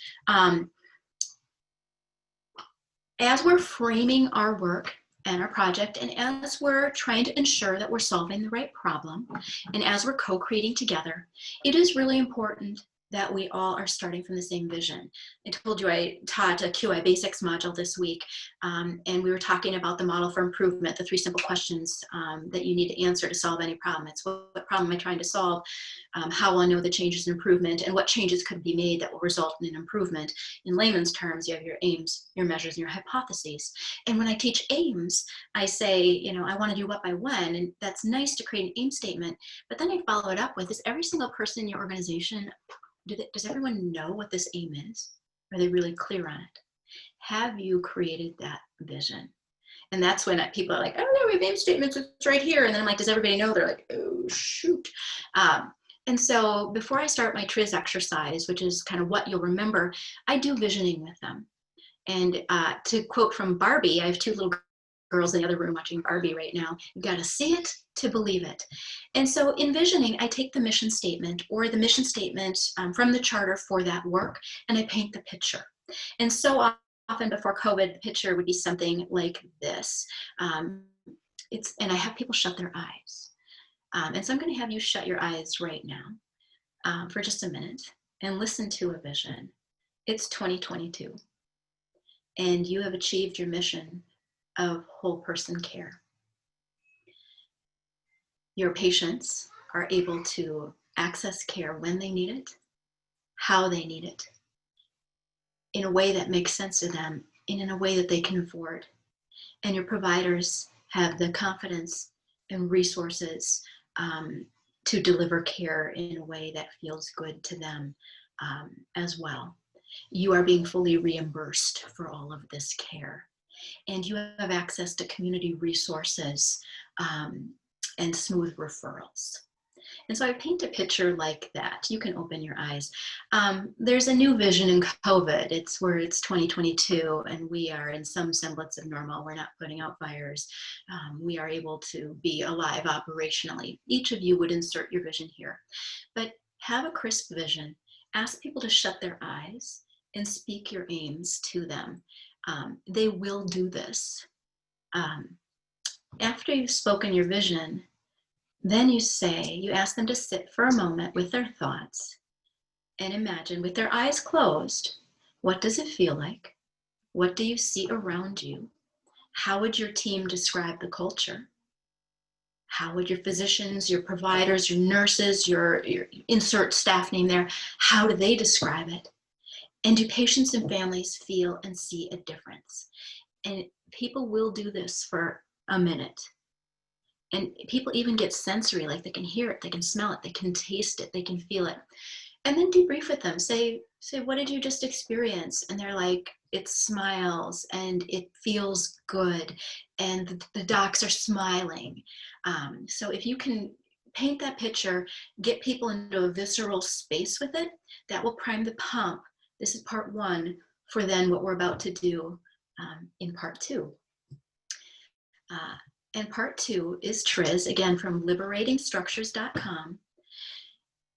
As we're framing our work and our project, and as we're trying to ensure that we're solving the right problem, and as we're co-creating together, it is really important that we all are starting from the same vision. I told you I taught a QI Basics module this week, and we were talking about the model for improvement, the 3 simple questions that you need to answer to solve any problem. It's what problem am I trying to solve? How will I know the changes in improvement, and what changes could be made that will result in an improvement? In layman's terms, you have your aims, your measures, and your hypotheses. And when I teach aims, I say, you know, I want to do what by when, and that's nice to create an aim statement, but then I follow it up with, is every single person in your organization, does everyone know what this aim is? Are they really clear on it? Have you created that vision? And that's when people are like, oh no, we have aim statements, it's right here. And then I'm like, does everybody know? They're like, oh shoot. And so before I start my TRIZ exercise, which is kind of what you'll remember, I do visioning with them. And to quote from Barbie, I have 2 little girls in the other room watching Barbie right now. You've got to see it to believe it. And so envisioning, I take the mission statement or the mission statement from the charter for that work, and I paint the picture. And so often before COVID, the picture would be something like this. And I have people shut their eyes. And so I'm going to have you shut your eyes right now for just a minute and listen to a vision. It's 2022, and you have achieved your mission of whole person care. Your patients are able to access care when they need it, how they need it, in a way that makes sense to them, and in a way that they can afford. And your providers have the confidence and resources to deliver care in a way that feels good to them as well. You are being fully reimbursed for all of this care. And you have access to community resources and smooth referrals. And so I paint a picture like that. You can open your eyes. There's a new vision in COVID. It's 2022 and we are in some semblance of normal. We're not putting out fires. We are able to be alive operationally. Each of you would insert your vision here. But have a crisp vision. Ask people to shut their eyes and speak your aims to them. They will do this. After you've spoken your vision, then you ask them to sit for a moment with their thoughts and imagine with their eyes closed, what does it feel like? What do you see around you? How would your team describe the culture? How would your physicians, your providers, your nurses, your insert staff name there, how do they describe it? And do patients and families feel and see a difference? And people will do this for a minute. And people even get sensory, like they can hear it, they can smell it, they can taste it, they can feel it. And then debrief with them. Say, what did you just experience? And they're like, it smiles and it feels good. And the docs are smiling. So if you can paint that picture, get people into a visceral space with it, that will prime the pump. This is part one for then what we're about to do in part two. And part two is Triz, again, from liberatingstructures.com.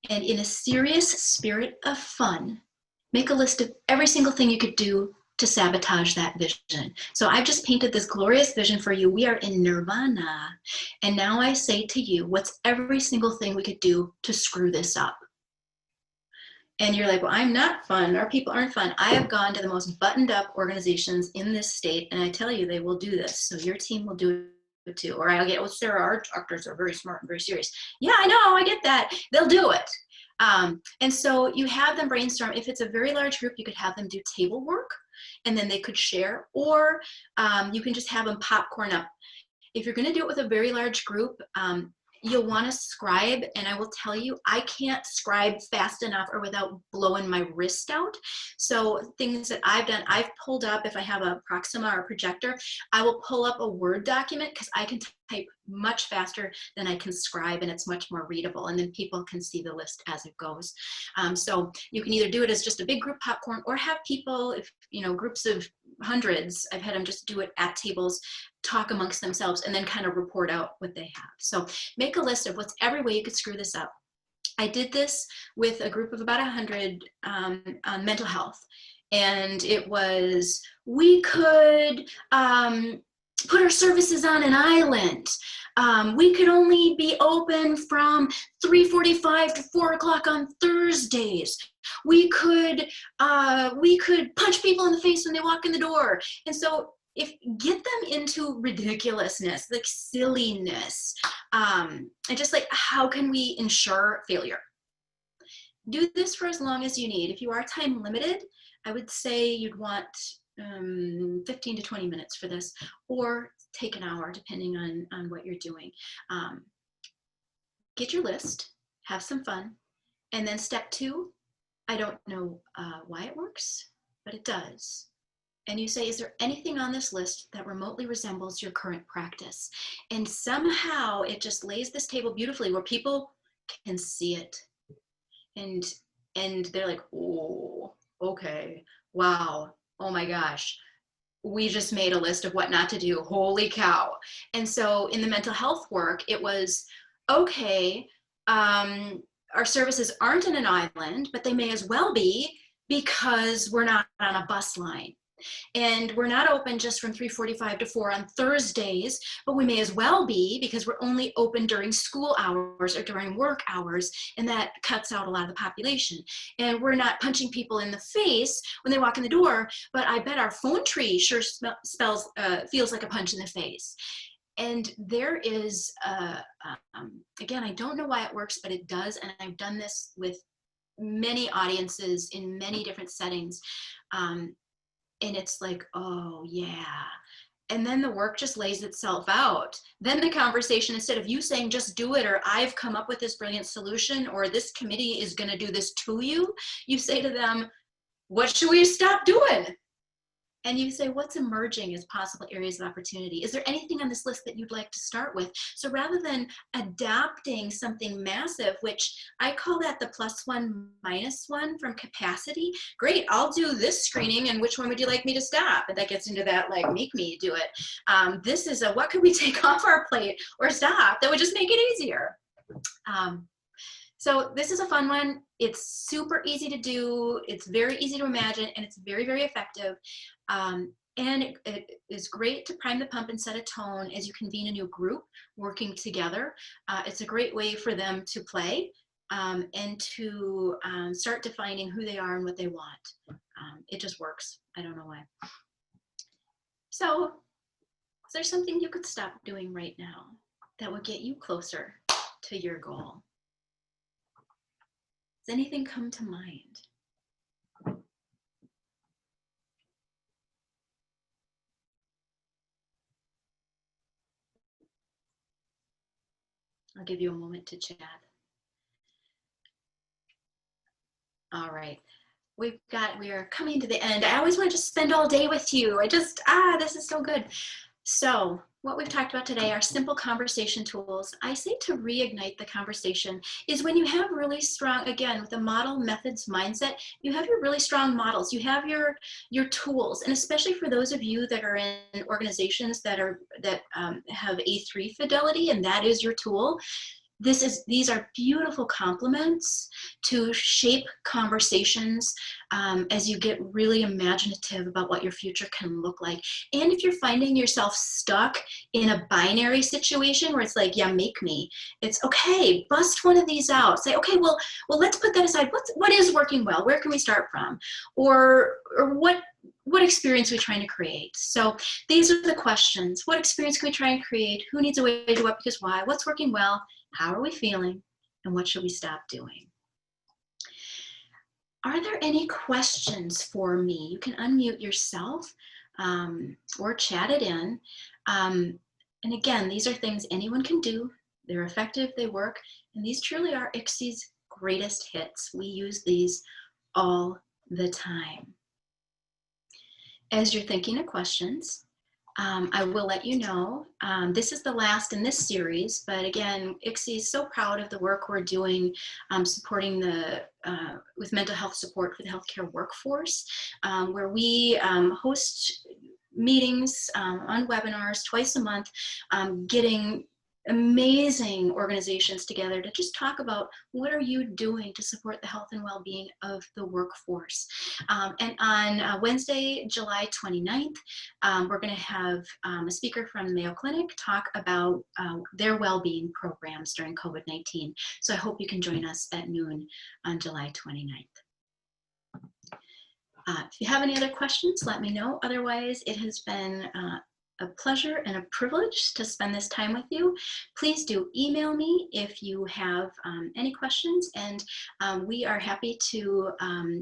And in a serious spirit of fun, make a list of every single thing you could do to sabotage that vision. So I've just painted this glorious vision for you. We are in nirvana. And now I say to you, what's every single thing we could do to screw this up? And you're like, well, I'm not fun. Our people aren't fun. I have gone to the most buttoned up organizations in this state, and I tell you, they will do this. So your team will do it too. Or I'll get, well, Sarah, our doctors are very smart and very serious. Yeah, I know, I get that. They'll do it. And so you have them brainstorm. If it's a very large group, you could have them do table work, and then they could share, or you can just have them popcorn up. If you're going to do it with a very large group, you'll want to scribe, and I will tell you, I can't scribe fast enough or without blowing my wrist out. So things that I've done, I've pulled up, if I have a Proxima or a projector, I will pull up a Word document because I can type much faster than I can scribe, and it's much more readable, and then people can see the list as it goes. So you can either do it as just a big group popcorn, or have people, if groups of hundreds, I've had them just do it at tables, talk amongst themselves, and then kind of report out what they have. So make a list of what's every way you could screw this up. I did this with a group of about 100 on mental health. And it was, we could put our services on an island. We could only be open from 3:45 to 4 o'clock on Thursdays. We could punch people in the face when they walk in the door. And so get them into ridiculousness, like silliness, and just like, how can we ensure failure? Do this for as long as you need. If you are time limited, I would say you'd want 15 to 20 minutes for this, or take an hour depending on what you're doing. Get your list, have some fun, and then step 2, I don't know why it works, but it does. And you say, is there anything on this list that remotely resembles your current practice? And somehow it just lays this table beautifully where people can see it. And they're like, oh, okay, wow, oh my gosh, we just made a list of what not to do. Holy cow. And so in the mental health work, it was, okay, our services aren't in an island, but they may as well be, because we're not on a bus line. And we're not open just from 3:45 to 4 on Thursdays, but we may as well be, because we're only open during school hours or during work hours, and that cuts out a lot of the population. And we're not punching people in the face when they walk in the door, but I bet our phone tree sure feels like a punch in the face. And there is, again, I don't know why it works, but it does, and I've done this with many audiences in many different settings. And it's like, oh yeah. And then the work just lays itself out. Then the conversation, instead of you saying just do it, or I've come up with this brilliant solution, or this committee is going to do this to you, you say to them, what should we stop doing? And you say, what's emerging as possible areas of opportunity? Is there anything on this list that you'd like to start with? So rather than adapting something massive, which I call that the +1, -1 from capacity. Great, I'll do this screening, and which one would you like me to stop? And that gets into that, like, make me do it. This is a, what could we take off our plate or stop that would just make it easier? So this is a fun one. It's super easy to do. It's very easy to imagine, and it's very, very effective. And it is great to prime the pump and set a tone as you convene a new group working together. It's a great way for them to play and to start defining who they are and what they want. It just works. I don't know why. So is there something you could stop doing right now that would get you closer to your goal? Does anything come to mind? I'll give you a moment to chat. All right. We are coming to the end. I always want to just spend all day with you. This is so good. So what we've talked about today are simple conversation tools. I say to reignite the conversation is when you have really strong, again, with the model methods mindset, you have your really strong models, you have your tools, and especially for those of you that are in organizations that have A3 fidelity, and that is your tool. These are beautiful complements to shape conversations as you get really imaginative about what your future can look like. And if you're finding yourself stuck in a binary situation where it's like, yeah, make me, it's okay, bust one of these out. Say, okay, well, let's put that aside. What is working well? Where can we start from? Or what experience are we trying to create? So these are the questions. What experience can we try and create? Who needs a way to do it? Because why? What's working well? How are we feeling? And what should we stop doing? Are there any questions for me? You can unmute yourself or chat it in. And again, these are things anyone can do. They're effective, they work, and these truly are ICSI's greatest hits. We use these all the time. As you're thinking of questions, I will let you know, this is the last in this series, but again, ICSI is so proud of the work we're doing supporting with mental health support for the healthcare workforce, where we host meetings on webinars twice a month, getting amazing organizations together to just talk about what are you doing to support the health and well-being of the workforce. And on Wednesday, July 29th, we're going to have a speaker from the Mayo Clinic talk about their well-being programs during COVID-19. So I hope you can join us at noon on July 29th. If you have any other questions, let me know. Otherwise, it has been a pleasure and a privilege to spend this time with you. Please do email me if you have any questions, and we are happy to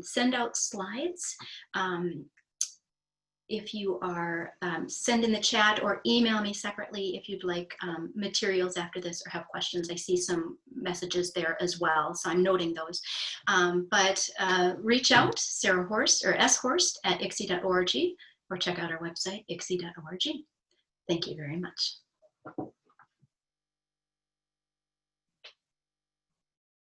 send out slides. If you are send in the chat or email me separately if you'd like materials after this or have questions. I see some messages there as well, so I'm noting those. But reach out, Sarah Horst or S. Horst at ICSI.org, or check out our website, ICSI.org. Thank you very much.